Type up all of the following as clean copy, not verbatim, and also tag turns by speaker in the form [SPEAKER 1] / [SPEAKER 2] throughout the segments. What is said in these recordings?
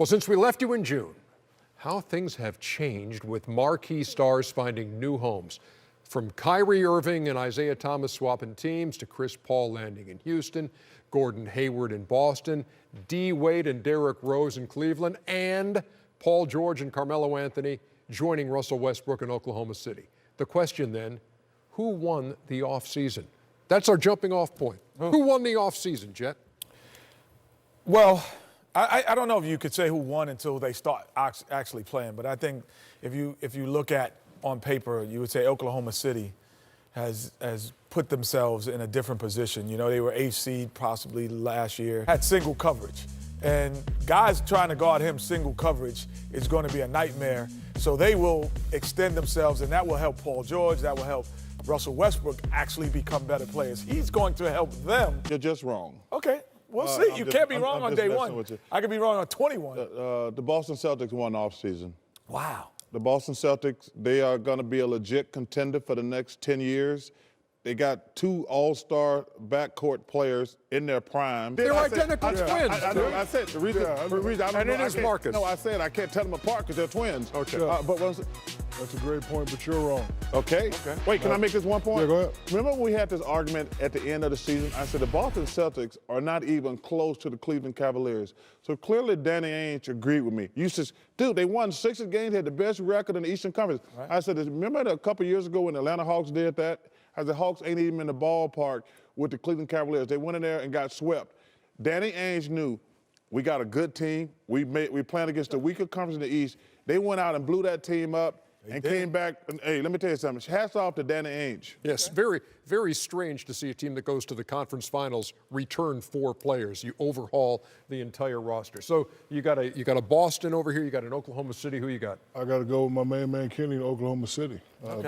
[SPEAKER 1] Well, since we left you in June, how things have changed with marquee stars finding new homes. From Kyrie Irving and Isaiah Thomas swapping teams to Chris Paul landing in Houston, Gordon Hayward in Boston, D. Wade and Derrick Rose in Cleveland, and Paul George and Carmelo Anthony joining Russell Westbrook in Oklahoma City. The question then, who won the offseason? That's our jumping off point. Who won the offseason, Jet?
[SPEAKER 2] Well, I don't know if you could say who won until they start actually playing, but I think if you look at on paper, you would say Oklahoma City has put themselves in a different position. You know, they were 8th seed possibly last year, had single coverage. And guys trying to guard him single coverage is going to be a nightmare. So they will extend themselves, and that will help Paul George, that will help Russell Westbrook actually become better players. He's going to help them.
[SPEAKER 3] You're just wrong.
[SPEAKER 2] Okay. We'll see. You can't be wrong on day one. I could be wrong on 21.
[SPEAKER 3] The Boston Celtics won off season.
[SPEAKER 2] Wow.
[SPEAKER 3] The Boston Celtics, they are going to be a legit contender for the next 10 years. They got 2 all-star backcourt players in their prime.
[SPEAKER 1] They're identical twins.
[SPEAKER 3] I said the reason.
[SPEAKER 1] And it is Marcus.
[SPEAKER 3] No, I said I can't tell them apart because they're twins.
[SPEAKER 1] Okay.
[SPEAKER 4] That's a great point, but you're wrong.
[SPEAKER 3] Okay. Wait, can I make this one point?
[SPEAKER 4] Yeah, go ahead.
[SPEAKER 3] Remember when we had this argument at the end of the season? I said the Boston Celtics are not even close to the Cleveland Cavaliers. So clearly Danny Ainge agreed with me. You said, dude, they won 6 games, had the best record in the Eastern Conference. Right. I said, remember a couple years ago when the Atlanta Hawks did that? I said, the Hawks ain't even in the ballpark with the Cleveland Cavaliers. They went in there and got swept. Danny Ainge knew we got a good team. We playing against the weaker conference in the East. They went out and blew that team up. Came back, and hey, let me tell you something. Hats off to Danny Ainge.
[SPEAKER 1] Yes, very, very strange to see a team that goes to the conference finals return 4 players. You overhaul the entire roster. So you got a Boston over here. You got an Oklahoma City. Who you got?
[SPEAKER 4] I got to go with my main man Kenny in Oklahoma City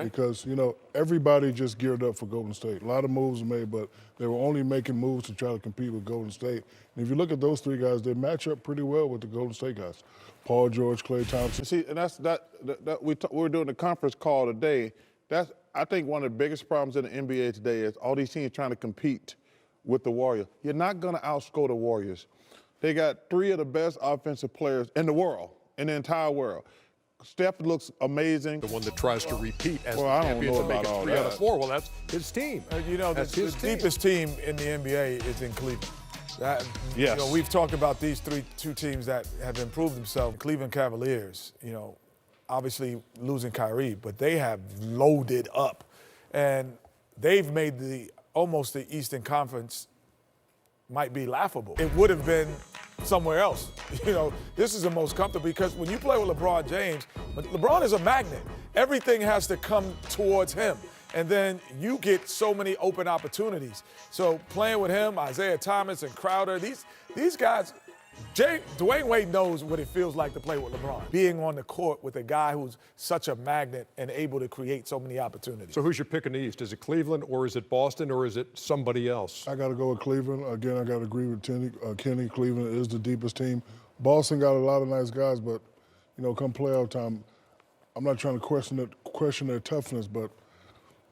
[SPEAKER 4] because, you know, everybody just geared up for Golden State. A lot of moves were made, but they were only making moves to try to compete with Golden State. And if you look at those 3 guys, they match up pretty well with the Golden State guys. Paul George, Klay Thompson.
[SPEAKER 3] See, and we were doing the conference call today. That's, I think, one of the biggest problems in the NBA today is all these teams trying to compete with the Warriors. You're not going to outscore the Warriors. They got 3 of the best offensive players in the world, in the entire world. Steph looks amazing.
[SPEAKER 1] The one that tries to repeat as the
[SPEAKER 3] I
[SPEAKER 1] champion
[SPEAKER 3] don't know
[SPEAKER 1] to make
[SPEAKER 3] about
[SPEAKER 1] it
[SPEAKER 3] all
[SPEAKER 1] 3 out of
[SPEAKER 3] that.
[SPEAKER 1] 4. Well, that's his team.
[SPEAKER 2] You know, the deepest team in the NBA is in Cleveland.
[SPEAKER 3] Yes.
[SPEAKER 2] You know, we've talked about these two teams that have improved themselves. Cleveland Cavaliers, you know, obviously losing Kyrie, but they have loaded up. And they've made almost the Eastern Conference might be laughable. It would have been somewhere else. You know, this is the most comfortable because when you play with LeBron James, LeBron is a magnet. Everything has to come towards him. And then you get so many open opportunities. So playing with him, Isaiah Thomas and Crowder, these guys, Dwayne Wade knows what it feels like to play with LeBron. Being on the court with a guy who's such a magnet and able to create so many opportunities.
[SPEAKER 1] So who's your pick in the East? Is it Cleveland or is it Boston or is it somebody else?
[SPEAKER 4] I got to go with Cleveland. Again, I got to agree with Kenny. Cleveland is the deepest team. Boston got a lot of nice guys, but, you know, come playoff time, I'm not trying to question their toughness, but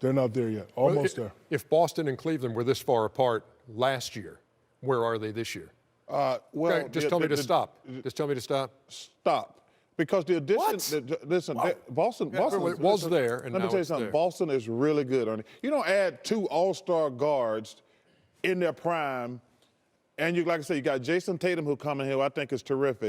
[SPEAKER 4] they're not there yet. Almost there.
[SPEAKER 1] If Boston and Cleveland were this far apart last year, where are they this year?
[SPEAKER 3] Well,
[SPEAKER 1] just tell me to stop. Just tell me to stop.
[SPEAKER 3] Stop. Because the addition, listen, Boston
[SPEAKER 1] was there, and
[SPEAKER 3] let me tell you something. Boston is really good, Ernie. You don't add 2 all-star guards in their prime, and like I said, you got Jason Tatum who come in here, who I think is terrific.